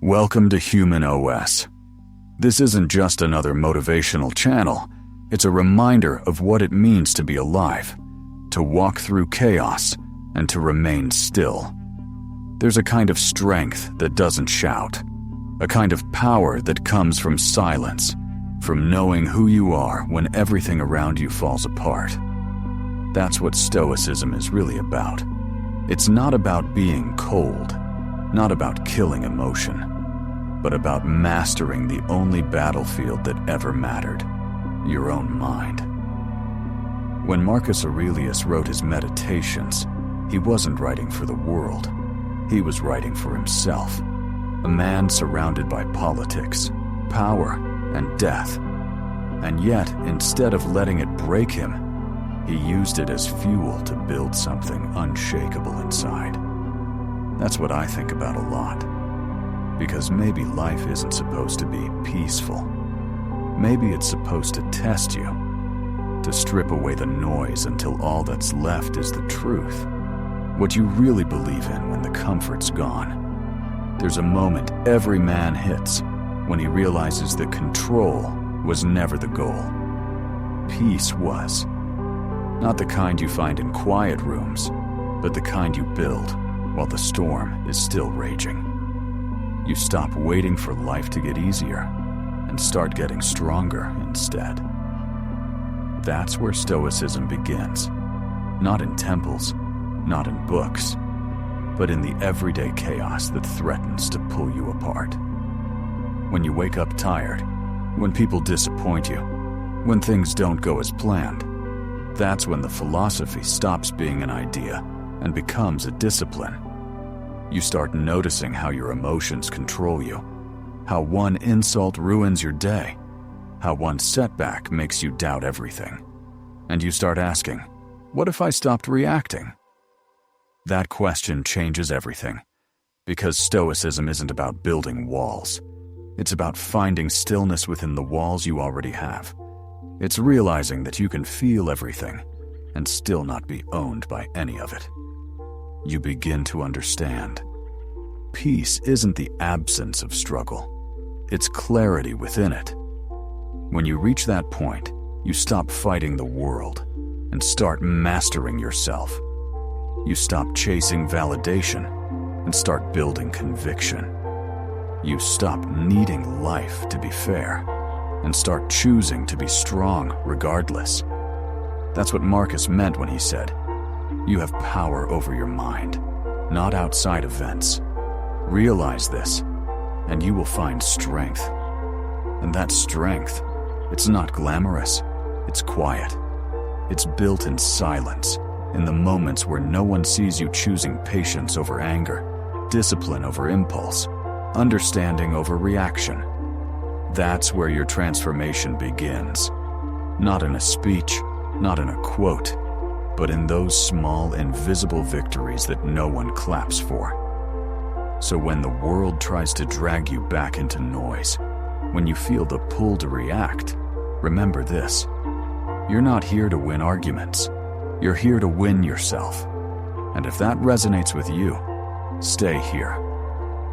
Welcome to Human OS. This isn't just another motivational channel, it's a reminder of what it means to be alive, to walk through chaos, and to remain still. There's a kind of strength that doesn't shout, a kind of power that comes from silence, from knowing who you are when everything around you falls apart. That's what Stoicism is really about. It's not about being cold, not about killing emotion, but about mastering the only battlefield that ever mattered, your own mind. When Marcus Aurelius wrote his Meditations, he wasn't writing for the world. He was writing for himself, a man surrounded by politics, power, and death. And yet, instead of letting it break him, he used it as fuel to build something unshakable inside. That's what I think about a lot. Because maybe life isn't supposed to be peaceful. Maybe it's supposed to test you, to strip away the noise until all that's left is the truth, what you really believe in when the comfort's gone. There's a moment every man hits when he realizes that control was never the goal. Peace was. Not the kind you find in quiet rooms, but the kind you build while the storm is still raging. You stop waiting for life to get easier and start getting stronger instead. That's where Stoicism begins. Not in temples, not in books, but in the everyday chaos that threatens to pull you apart. When you wake up tired, when people disappoint you, when things don't go as planned, that's when the philosophy stops being an idea and becomes a discipline. You start noticing how your emotions control you, how one insult ruins your day, how one setback makes you doubt everything. And you start asking, what if I stopped reacting? That question changes everything, because Stoicism isn't about building walls. It's about finding stillness within the walls you already have. It's realizing that you can feel everything and still not be owned by any of it. You begin to understand. Peace isn't the absence of struggle. It's clarity within it. When you reach that point, you stop fighting the world and start mastering yourself. You stop chasing validation and start building conviction. You stop needing life to be fair and start choosing to be strong regardless. That's what Marcus meant when he said, you have power over your mind, not outside events. Realize this, and you will find strength. And that strength, it's not glamorous, it's quiet. It's built in silence, in the moments where no one sees you choosing patience over anger, discipline over impulse, understanding over reaction. That's where your transformation begins. Not in a speech, not in a quote, but in those small, invisible victories that no one claps for. So when the world tries to drag you back into noise, when you feel the pull to react, remember this. You're not here to win arguments. You're here to win yourself. And if that resonates with you, stay here.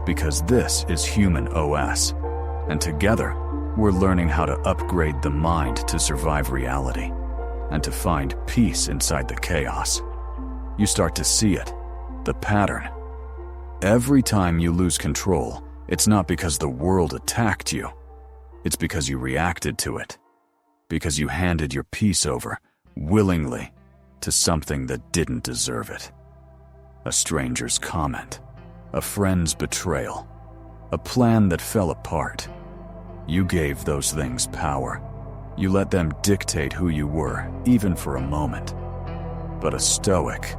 Because this is Human OS. And together, we're learning how to upgrade the mind to survive reality and to find peace inside the chaos. You start to see it, the pattern. Every time you lose control, it's not because the world attacked you. It's because you reacted to it. Because you handed your peace over, willingly, to something that didn't deserve it. A stranger's comment, a friend's betrayal, a plan that fell apart. You gave those things power. You let them dictate who you were, even for a moment. But a Stoic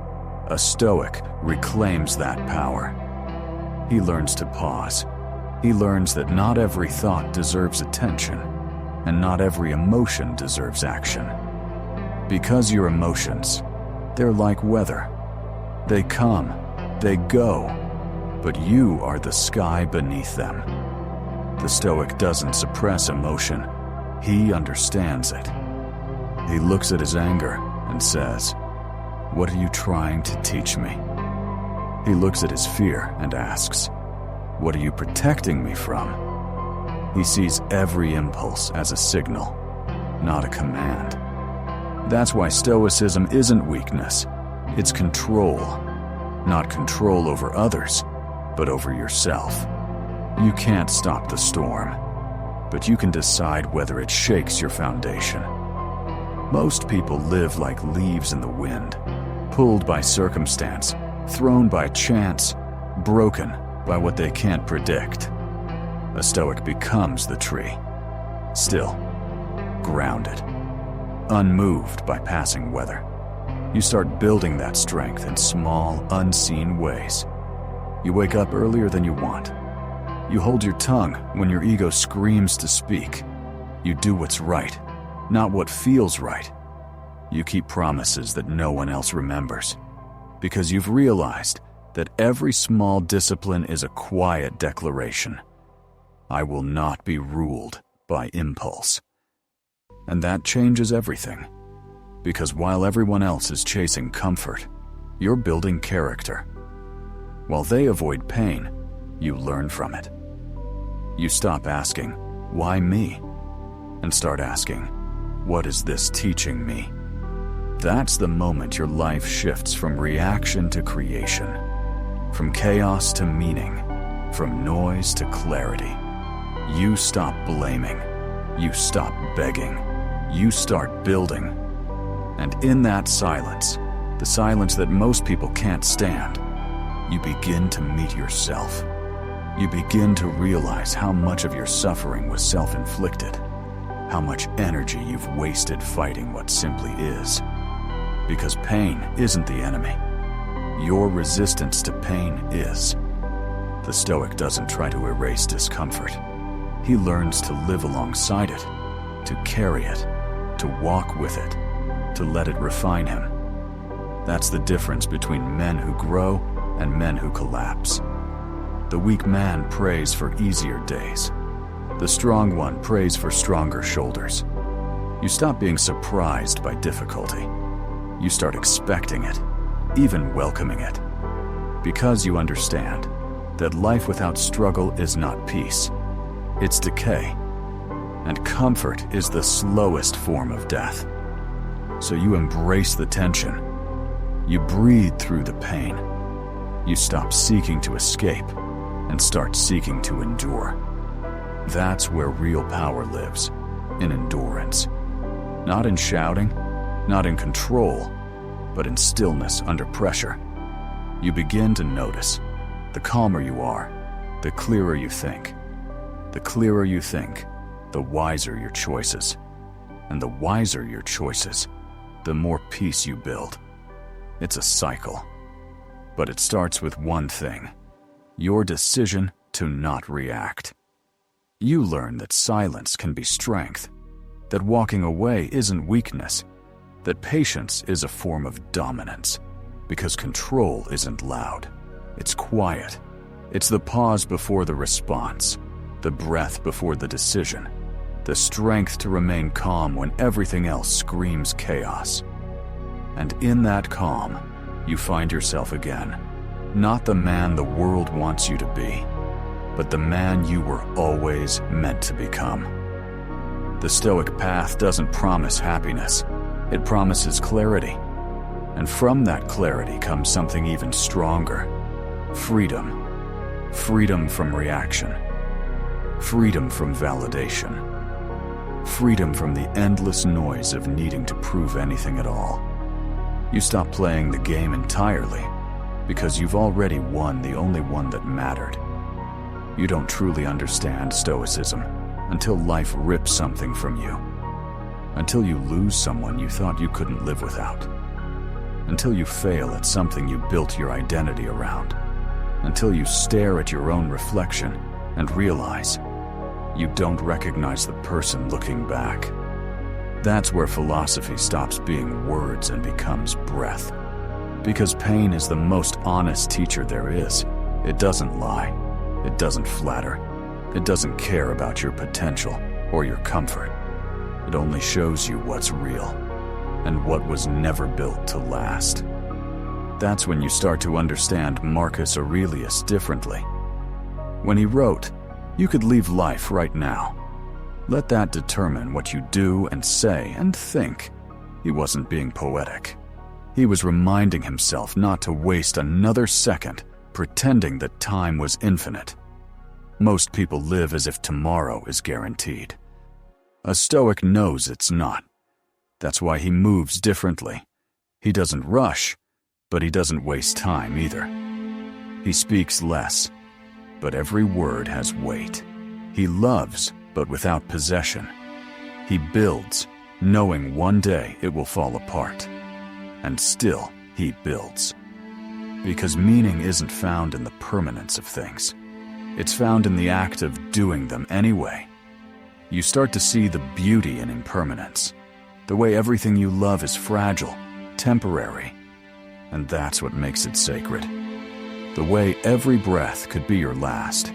reclaims that power. He learns to pause. He learns that not every thought deserves attention, and not every emotion deserves action. Because your emotions, they're like weather. They come, they go, but you are the sky beneath them. The Stoic doesn't suppress emotion. He understands it. He looks at his anger and says, "What are you trying to teach me?" He looks at his fear and asks, What are you protecting me from? He sees every impulse as a signal, not a command. That's why Stoicism isn't weakness. It's control. Not control over others, but over yourself. You can't stop the storm, but you can decide whether it shakes your foundation. Most people live like leaves in the wind, pulled by circumstance, thrown by chance, broken by what they can't predict. A Stoic becomes the tree, still, grounded, unmoved by passing weather. You start building that strength in small, unseen ways. You wake up earlier than you want. You hold your tongue when your ego screams to speak. You do what's right, not what feels right. You keep promises that no one else remembers, because you've realized that every small discipline is a quiet declaration. I will not be ruled by impulse. And that changes everything, because while everyone else is chasing comfort, you're building character. While they avoid pain, you learn from it. You stop asking, why me? And start asking, what is this teaching me? That's the moment your life shifts from reaction to creation, from chaos to meaning, from noise to clarity. You stop blaming. You stop begging. You start building. And in that silence, the silence that most people can't stand, you begin to meet yourself. You begin to realize how much of your suffering was self-inflicted, how much energy you've wasted fighting what simply is. Because pain isn't the enemy. Your resistance to pain is. The Stoic doesn't try to erase discomfort. He learns to live alongside it, to carry it, to walk with it, to let it refine him. That's the difference between men who grow and men who collapse. The weak man prays for easier days. The strong one prays for stronger shoulders. You stop being surprised by difficulty. You start expecting it, even welcoming it, because you understand that life without struggle is not peace. It's decay, and comfort is the slowest form of death. So you embrace the tension. You breathe through the pain. You stop seeking to escape and start seeking to endure. That's where real power lives, in endurance. Not in shouting, not in control, but in stillness under pressure. You begin to notice, the calmer you are, the clearer you think. The clearer you think, the wiser your choices. And the wiser your choices, the more peace you build. It's a cycle. But it starts with one thing: your decision to not react. You learn that silence can be strength, that walking away isn't weakness, that patience is a form of dominance, because control isn't loud, it's quiet. It's the pause before the response, the breath before the decision, the strength to remain calm when everything else screams chaos. And in that calm, you find yourself again, not the man the world wants you to be, but the man you were always meant to become. The Stoic path doesn't promise happiness, it promises clarity. And from that clarity comes something even stronger: freedom. Freedom from reaction. Freedom from validation. Freedom from the endless noise of needing to prove anything at all. You stop playing the game entirely because you've already won the only one that mattered. You don't truly understand Stoicism until life rips something from you. Until you lose someone you thought you couldn't live without. Until you fail at something you built your identity around. Until you stare at your own reflection and realize you don't recognize the person looking back. That's where philosophy stops being words and becomes breath. Because pain is the most honest teacher there is. It doesn't lie. It doesn't flatter. It doesn't care about your potential or your comfort. It only shows you what's real and what was never built to last. That's when you start to understand Marcus Aurelius differently. When he wrote, "You could leave life right now. Let that determine what you do and say and think," he wasn't being poetic. He was reminding himself not to waste another second pretending that time was infinite. Most people live as if tomorrow is guaranteed. A Stoic knows it's not. That's why he moves differently. He doesn't rush, but he doesn't waste time either. He speaks less, but every word has weight. He loves, but without possession. He builds, knowing one day it will fall apart. And still, he builds. Because meaning isn't found in the permanence of things. It's found in the act of doing them anyway. You start to see the beauty in impermanence, the way everything you love is fragile, temporary, and that's what makes it sacred. The way every breath could be your last,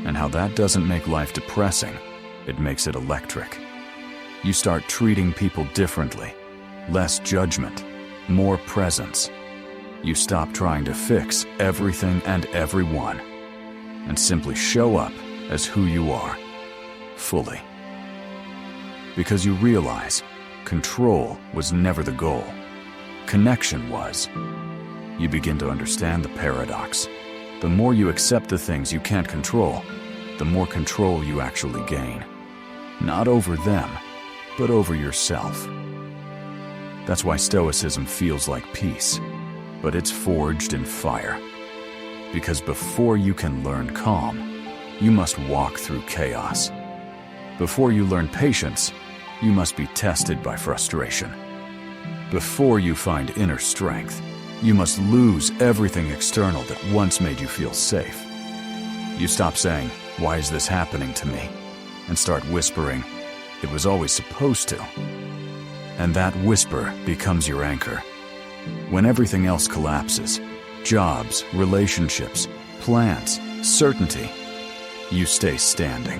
and how that doesn't make life depressing, it makes it electric. You start treating people differently, less judgment, more presence. You stop trying to fix everything and everyone, and simply show up as who you are, fully. Because you realize control was never the goal. Connection was. You begin to understand the paradox. The more you accept the things you can't control, the more control you actually gain. Not over them, but over yourself. That's why Stoicism feels like peace, but it's forged in fire. Because before you can learn calm, you must walk through chaos. Before you learn patience, you must be tested by frustration. Before you find inner strength, you must lose everything external that once made you feel safe. You stop saying, "Why is this happening to me?" and start whispering, "It was always supposed to." And that whisper becomes your anchor. When everything else collapses, jobs, relationships, plans, certainty, you stay standing.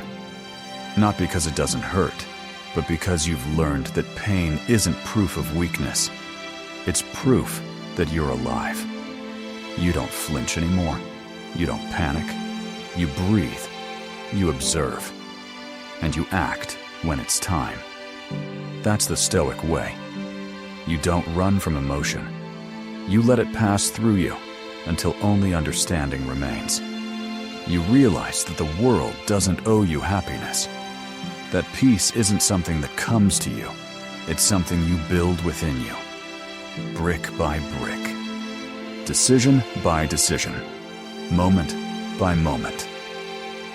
Not because it doesn't hurt, but because you've learned that pain isn't proof of weakness. It's proof that you're alive. You don't flinch anymore. You don't panic. You breathe. You observe. And you act when it's time. That's the Stoic way. You don't run from emotion. You let it pass through you until only understanding remains. You realize that the world doesn't owe you happiness. That peace isn't something that comes to you. It's something you build within you, brick by brick, decision by decision, moment by moment.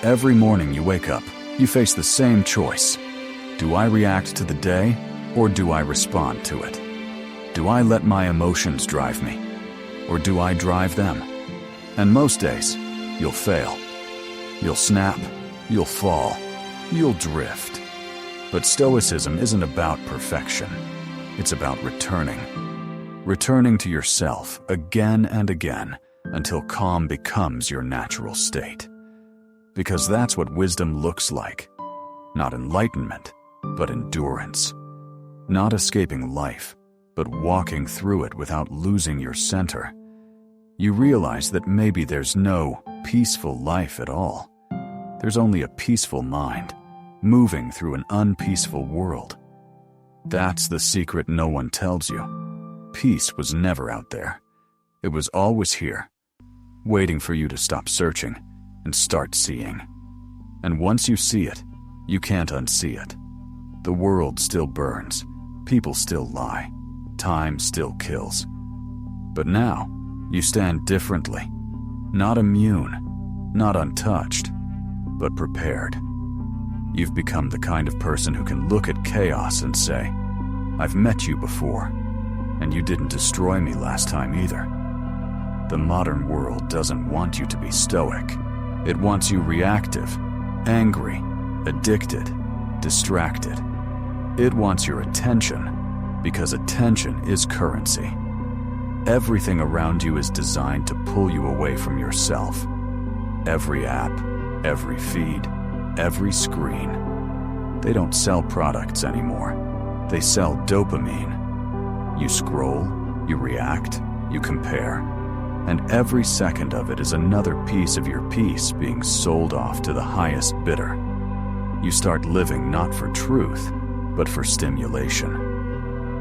Every morning you wake up, you face the same choice. Do I react to the day, or do I respond to it? Do I let my emotions drive me, or do I drive them? And most days, you'll fail. You'll snap, you'll fall, you'll drift. But Stoicism isn't about perfection. It's about returning. Returning to yourself again and again until calm becomes your natural state. Because that's what wisdom looks like. Not enlightenment, but endurance. Not escaping life, but walking through it without losing your center. You realize that maybe there's no peaceful life at all. There's only a peaceful mind, moving through an unpeaceful world. That's the secret no one tells you. Peace was never out there. It was always here, waiting for you to stop searching and start seeing. And once you see it, you can't unsee it. The world still burns, people still lie, time still kills. But now, you stand differently. Not immune, not untouched, but prepared. You've become the kind of person who can look at chaos and say, "I've met you before, and you didn't destroy me last time either." The modern world doesn't want you to be stoic. It wants you reactive, angry, addicted, distracted. It wants your attention, because attention is currency. Everything around you is designed to pull you away from yourself. Every app, every feed, every screen. They don't sell products anymore. They sell dopamine. You scroll, you react, you compare. and every second of it is another piece of your peace being sold off to the highest bidder. You start living not for truth, but for stimulation.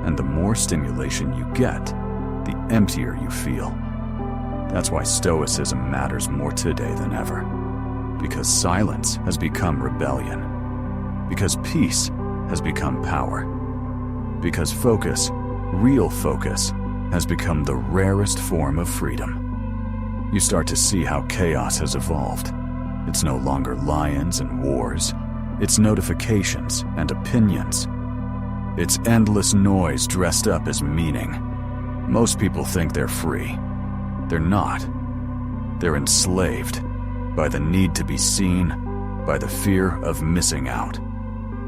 And the more stimulation you get, the emptier you feel. That's why Stoicism matters more today than ever. Because silence has become rebellion. Because peace has become power. Because focus, real focus, has become the rarest form of freedom. You start to see how chaos has evolved. It's no longer lions and wars. It's notifications and opinions. It's endless noise dressed up as meaning. Most people think they're free. They're not. They're enslaved by the need to be seen, by the fear of missing out,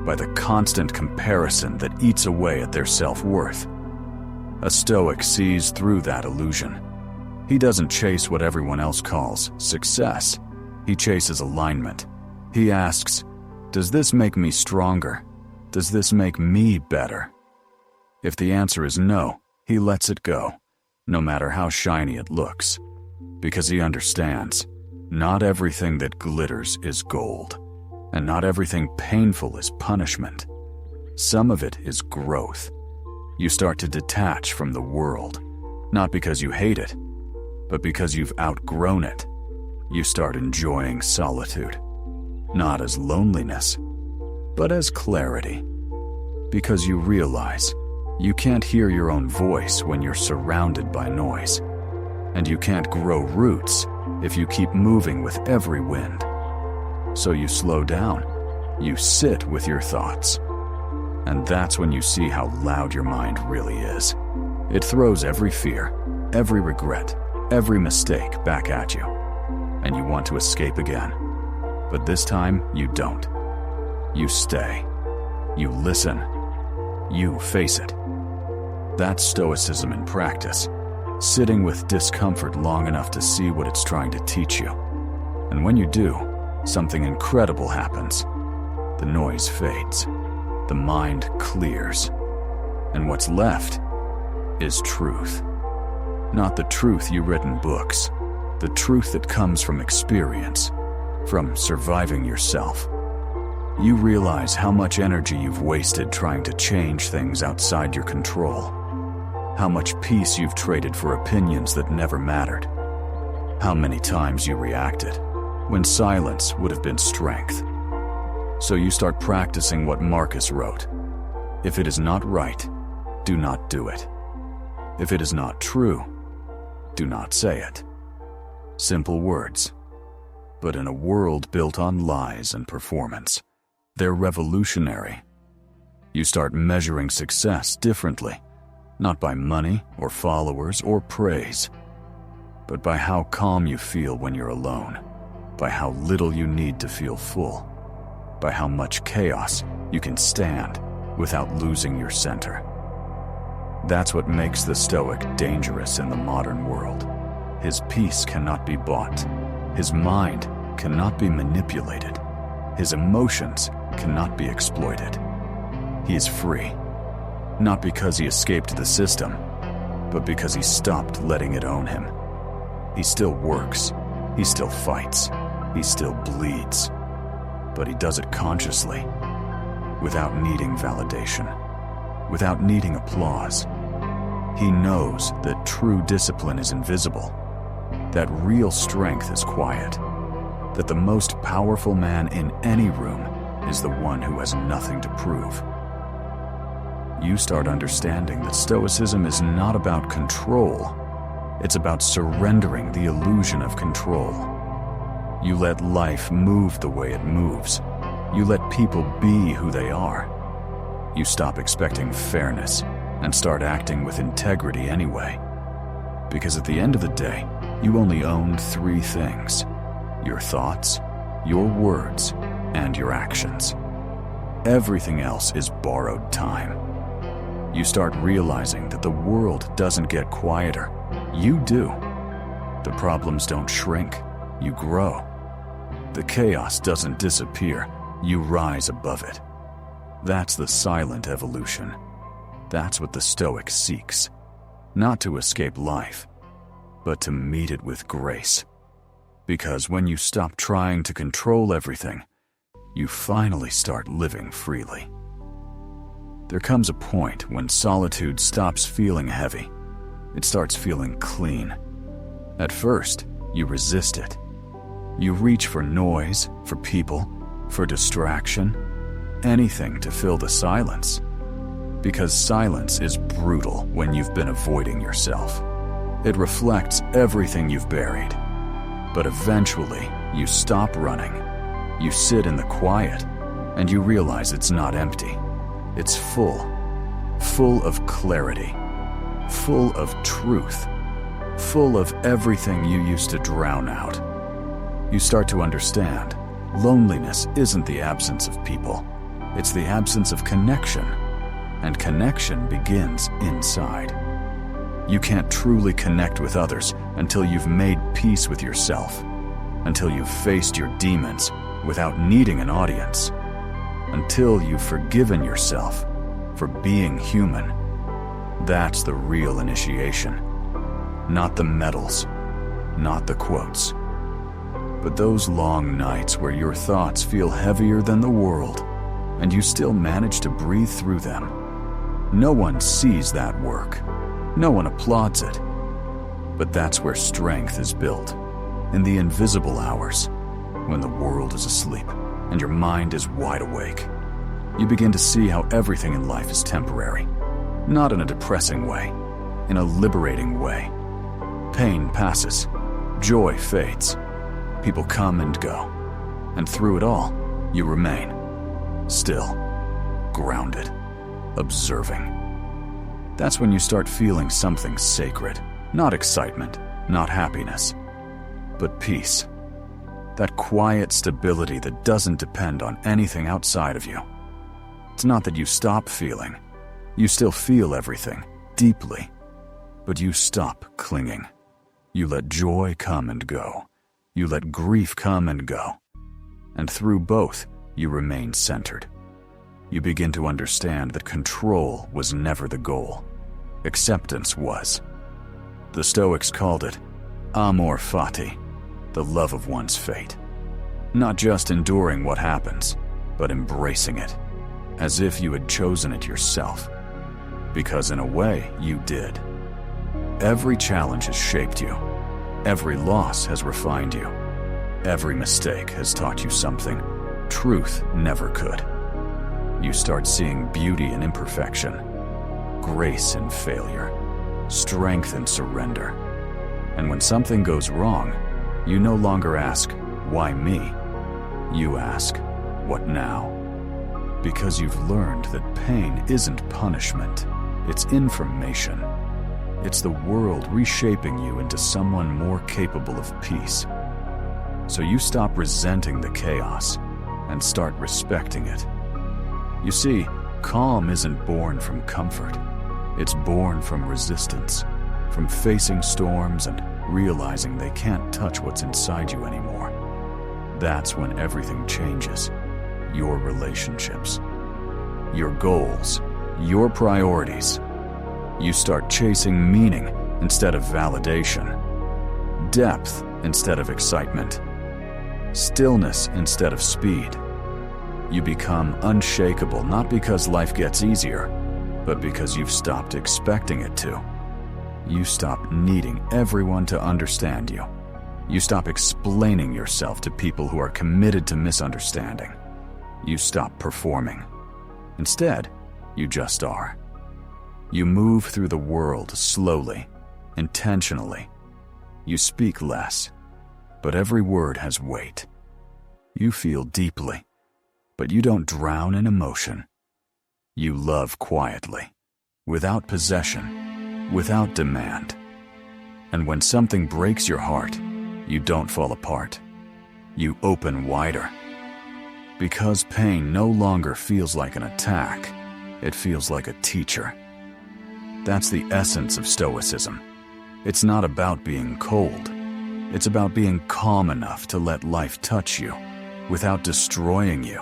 by the constant comparison that eats away at their self-worth. A Stoic sees through that illusion. He doesn't chase what everyone else calls success. He chases alignment. He asks, does this make me stronger? Does this make me better? If the answer is no, he lets it go, no matter how shiny it looks, because he understands not everything that glitters is gold, and not everything painful is punishment. Some of it is growth. You start to detach from the world, not because you hate it, but because you've outgrown it. You start enjoying solitude, not as loneliness, but as clarity, because you realize you can't hear your own voice when you're surrounded by noise, and you can't grow roots if you keep moving with every wind. So you slow down, you sit with your thoughts, and that's when you see how loud your mind really is. It throws every fear, every regret, every mistake back at you, and you want to escape again. But this time, you don't. You stay. You listen. You face it. That's Stoicism in practice, sitting with discomfort long enough to see what it's trying to teach you. And when you do, something incredible happens. The noise fades. The mind clears. And what's left is truth. Not the truth you read in books, the truth that comes from experience, from surviving yourself. You realize how much energy you've wasted trying to change things outside your control. How much peace you've traded for opinions that never mattered. How many times you reacted when silence would have been strength. So you start practicing what Marcus wrote. If it is not right, do not do it. If it is not true, do not say it. Simple words. But in a world built on lies and performance, they're revolutionary. You start measuring success differently, not by money or followers or praise, but by how calm you feel when you're alone, by how little you need to feel full, by how much chaos you can stand without losing your center. That's what makes the Stoic dangerous in the modern world. His peace cannot be bought. His mind cannot be manipulated. His emotions cannot be exploited. He is free, not because he escaped the system, but because he stopped letting it own him. He still works, he still fights, he still bleeds, but he does it consciously, without needing validation, without needing applause. He knows that true discipline is invisible, that real strength is quiet, that the most powerful man in any room is the one who has nothing to prove. You start understanding that Stoicism is not about control. It's about surrendering the illusion of control. You let life move the way it moves. You let people be who they are. You stop expecting fairness and start acting with integrity anyway. Because at the end of the day, you only own 3 things: your thoughts, your words, and your actions. Everything else is borrowed time. You start realizing that the world doesn't get quieter. You do. The problems don't shrink. You grow. The chaos doesn't disappear. You rise above it. That's the silent evolution. That's what the Stoic seeks. Not to escape life, but to meet it with grace. Because when you stop trying to control everything, you finally start living freely. There comes a point when solitude stops feeling heavy. It starts feeling clean. At first, you resist it. You reach for noise, for people, for distraction, anything to fill the silence. Because silence is brutal when you've been avoiding yourself. It reflects everything you've buried. But eventually, you stop running. You sit in the quiet, and you realize it's not empty. It's full of clarity, full of truth, full of everything you used to drown out. You start to understand, loneliness isn't the absence of people. It's the absence of connection, and connection begins inside. You can't truly connect with others until you've made peace with yourself, until you've faced your demons without needing an audience, until you've forgiven yourself for being human. That's the real initiation. Not the medals, not the quotes, but those long nights where your thoughts feel heavier than the world, and you still manage to breathe through them. No one sees that work. No one applauds it. But that's where strength is built, in the invisible hours, when the world is asleep and your mind is wide awake. You begin to see how everything in life is temporary, not in a depressing way, in a liberating way. Pain passes, joy fades, people come and go, and through it all, you remain, still, grounded, observing. That's when you start feeling something sacred, not excitement, not happiness, but peace. That quiet stability that doesn't depend on anything outside of you. It's not that you stop feeling. You still feel everything, deeply. But you stop clinging. You let joy come and go. You let grief come and go. And through both, you remain centered. You begin to understand that control was never the goal. Acceptance was. The Stoics called it amor fati, the love of one's fate. Not just enduring what happens, but embracing it, as if you had chosen it yourself. Because in a way, you did. Every challenge has shaped you. Every loss has refined you. Every mistake has taught you something truth never could. You start seeing beauty in imperfection, grace in failure, strength in surrender. And when something goes wrong, you no longer ask, "Why me?" You ask, "What now?" Because you've learned that pain isn't punishment, it's information. It's the world reshaping you into someone more capable of peace. So you stop resenting the chaos and start respecting it. You see, calm isn't born from comfort. It's born from resistance, from facing storms and realizing they can't touch what's inside you anymore. That's when everything changes. Your relationships, your goals, your priorities. You start chasing meaning instead of validation, depth instead of excitement, stillness instead of speed. You become unshakable not because life gets easier, but because you've stopped expecting it to. You stop needing everyone to understand you. You stop explaining yourself to people who are committed to misunderstanding. You stop performing. Instead, you just are. You move through the world slowly, intentionally. You speak less, but every word has weight. You feel deeply, but you don't drown in emotion. You love quietly, without possession, without demand. And when something breaks your heart, you don't fall apart. You open wider. Because pain no longer feels like an attack, it feels like a teacher. That's the essence of Stoicism. It's not about being cold. It's about being calm enough to let life touch you without destroying you.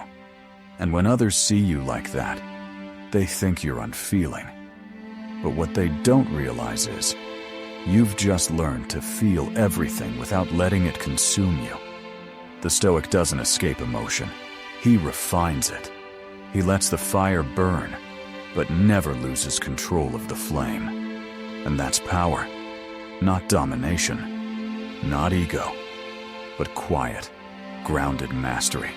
And when others see you like that, they think you're unfeeling. But what they don't realize is You've just learned to feel everything without letting it consume you. The Stoic doesn't escape emotion. He refines it. He lets the fire burn, but never loses control of the flame. And that's power, not domination, not ego, but quiet, grounded mastery.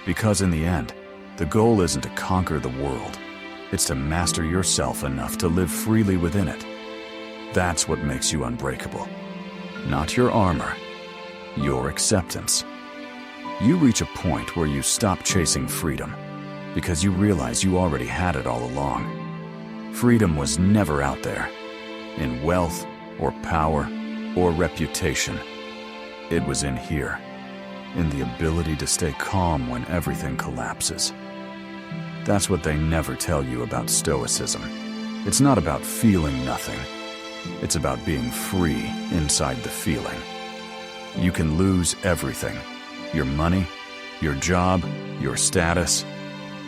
Because in the end, the goal isn't to conquer the world. It's to master yourself enough to live freely within it. That's what makes you unbreakable. Not your armor, your acceptance. You reach a point where you stop chasing freedom because you realize you already had it all along. Freedom was never out there, in wealth or power or reputation. It was in here, in the ability to stay calm when everything collapses. That's what they never tell you about Stoicism. It's not about feeling nothing. It's about being free inside the feeling. You can lose everything, your money, your job, your status,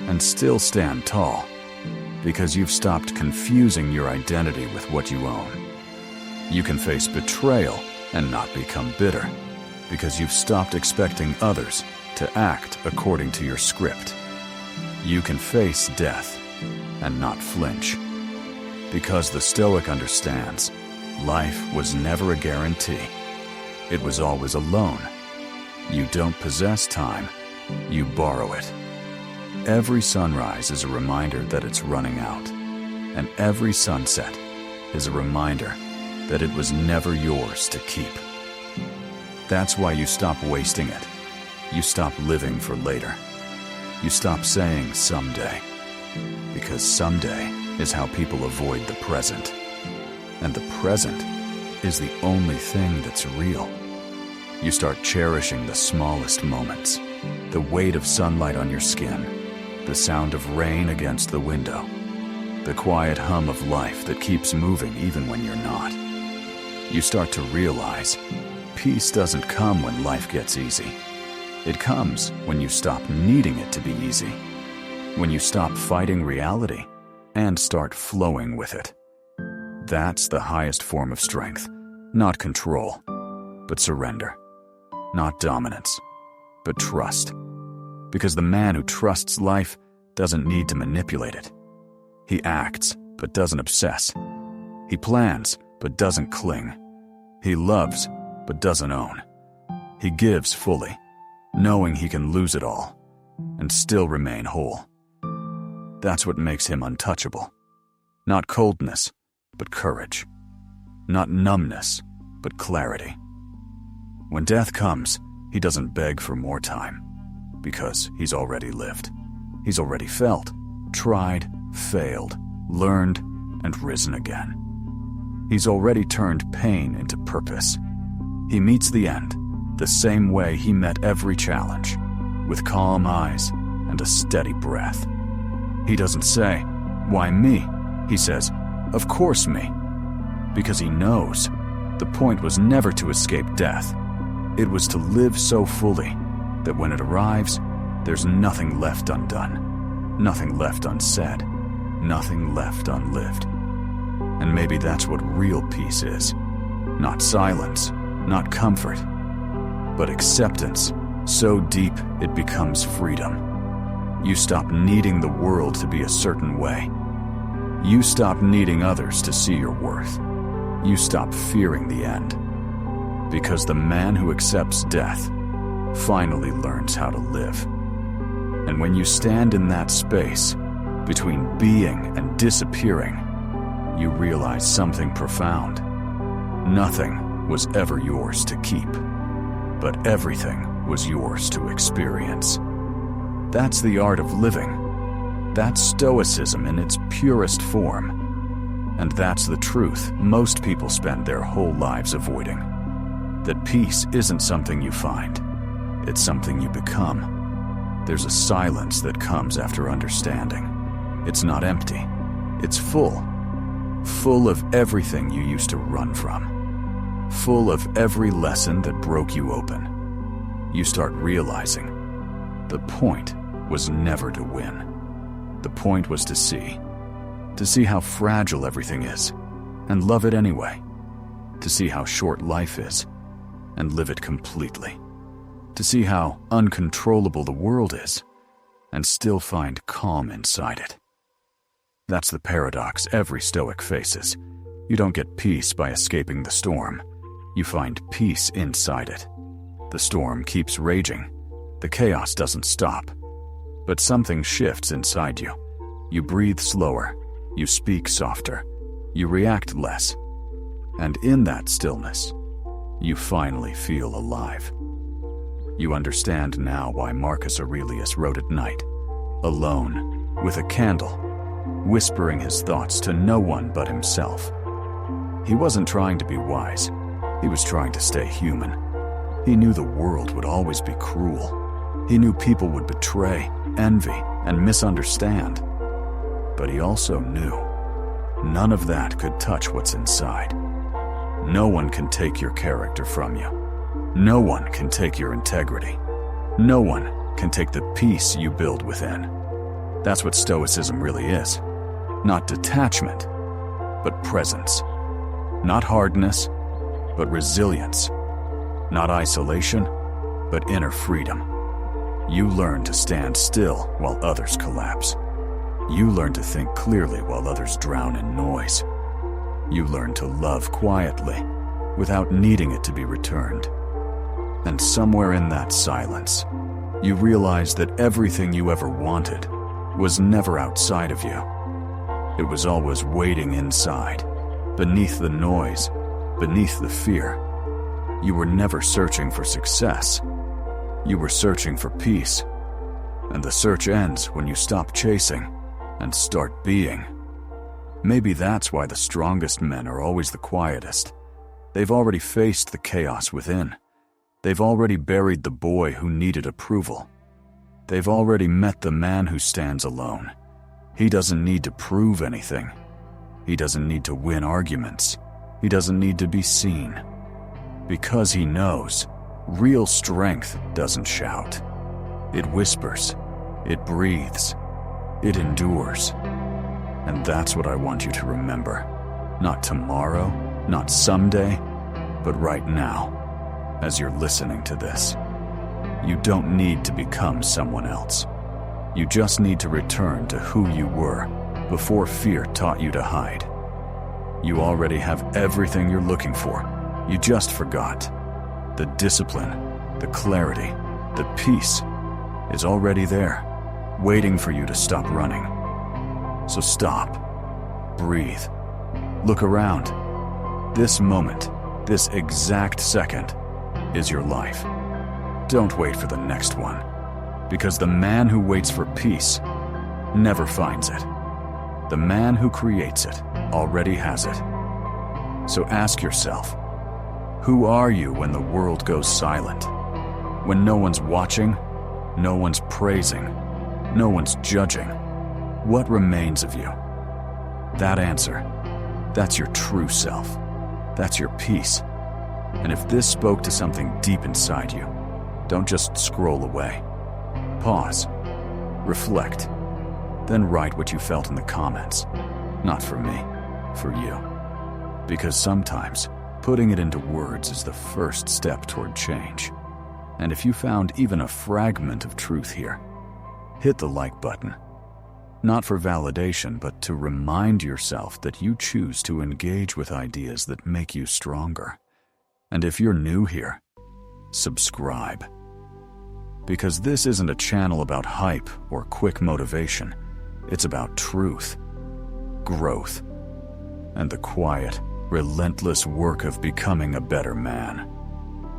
and still stand tall, because you've stopped confusing your identity with what you own. You can face betrayal and not become bitter, because you've stopped expecting others to act according to your script. You can face death and not flinch, because the Stoic understands life was never a guarantee. It was always a loan. You don't possess time, you borrow it. Every sunrise is a reminder that it's running out, and every sunset is a reminder that it was never yours to keep. That's why you stop wasting it. You stop living for later. You stop saying someday, because someday is how people avoid the present. And the present is the only thing that's real. You start cherishing the smallest moments, the weight of sunlight on your skin, the sound of rain against the window, the quiet hum of life that keeps moving even when you're not. You start to realize peace doesn't come when life gets easy. It comes when you stop needing it to be easy, when you stop fighting reality and start flowing with it. That's the highest form of strength, not control, but surrender, not dominance, but trust. Because the man who trusts life doesn't need to manipulate it. He acts, but doesn't obsess. He plans, but doesn't cling. He loves, but doesn't own. He gives fully, knowing he can lose it all and still remain whole. That's what makes him untouchable. Not coldness, but courage. Not numbness, but clarity. When death comes, he doesn't beg for more time, because he's already lived. He's already felt, tried, failed, learned, and risen again. He's already turned pain into purpose. He meets the end the same way he met every challenge, with calm eyes and a steady breath. He doesn't say, "Why me?" He says, "Of course me." Because he knows the point was never to escape death. It was to live so fully that when it arrives, there's nothing left undone, nothing left unsaid, nothing left unlived. And maybe that's what real peace is. Not silence, not comfort, but acceptance so deep it becomes freedom. You stop needing the world to be a certain way. You stop needing others to see your worth. You stop fearing the end. Because the man who accepts death finally learns how to live. And when you stand in that space, between being and disappearing, you realize something profound. Nothing was ever yours to keep, but everything was yours to experience. That's the art of living. That's Stoicism in its purest form. And that's the truth most people spend their whole lives avoiding. That peace isn't something you find, it's something you become. There's a silence that comes after understanding. It's not empty, it's full. Full of everything you used to run from. Full of every lesson that broke you open. You start realizing the point was never to win. The point was to see how fragile everything is, and love it anyway. to see how short life is and live it completely, to see how uncontrollable the world is and still find calm inside it. That's the paradox every Stoic faces. You don't get peace by escaping the storm. You find peace inside it. The storm keeps raging. The chaos doesn't stop. But something shifts inside you. You breathe slower. You speak softer. You react less. And in that stillness, you finally feel alive. You understand now why Marcus Aurelius wrote at night, alone, with a candle, whispering his thoughts to no one but himself. He wasn't trying to be wise. He was trying to stay human. He knew the world would always be cruel. He knew people would betray, envy, and misunderstand. But he also knew none of that could touch what's inside. No one can take your character from you. No one can take your integrity. No one can take the peace you build within. That's what Stoicism really is. Not detachment, but presence. Not hardness, but resilience. Not isolation, but inner freedom. You learn to stand still while others collapse. You learn to think clearly while others drown in noise. You learn to love quietly without needing it to be returned. And somewhere in that silence, you realize that everything you ever wanted was never outside of you. It was always waiting inside, beneath the noise, beneath the fear. You were never searching for success. You were searching for peace. And the search ends when you stop chasing and start being. Maybe that's why the strongest men are always the quietest. They've already faced the chaos within. They've already buried the boy who needed approval. They've already met the man who stands alone. He doesn't need to prove anything. He doesn't need to win arguments. He doesn't need to be seen. Because he knows, real strength doesn't shout. It whispers. It breathes. It endures. And that's what I want you to remember. Not tomorrow, not someday, but right now, as you're listening to this. You don't need to become someone else. You just need to return to who you were before fear taught you to hide. You already have everything you're looking for. You just forgot. The discipline, the clarity, the peace is already there, waiting for you to stop running. So stop, breathe, look around. This moment, this exact second, is your life. Don't wait for the next one, because the man who waits for peace never finds it. The man who creates it already has it. So ask yourself, who are you when the world goes silent? When no one's watching, no one's praising, no one's judging? What remains of you? That answer, that's your true self. That's your peace. And if this spoke to something deep inside you, don't just scroll away. Pause, reflect, then write what you felt in the comments. Not for me, for you. Because sometimes, putting it into words is the first step toward change. And if you found even a fragment of truth here, hit the like button. Not for validation, but to remind yourself that you choose to engage with ideas that make you stronger. And if you're new here, subscribe. Because this isn't a channel about hype or quick motivation. It's about truth, growth, and the quiet, relentless work of becoming a better man.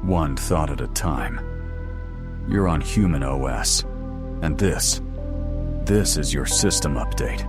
One thought at a time. You're on Human OS, and this is your system update.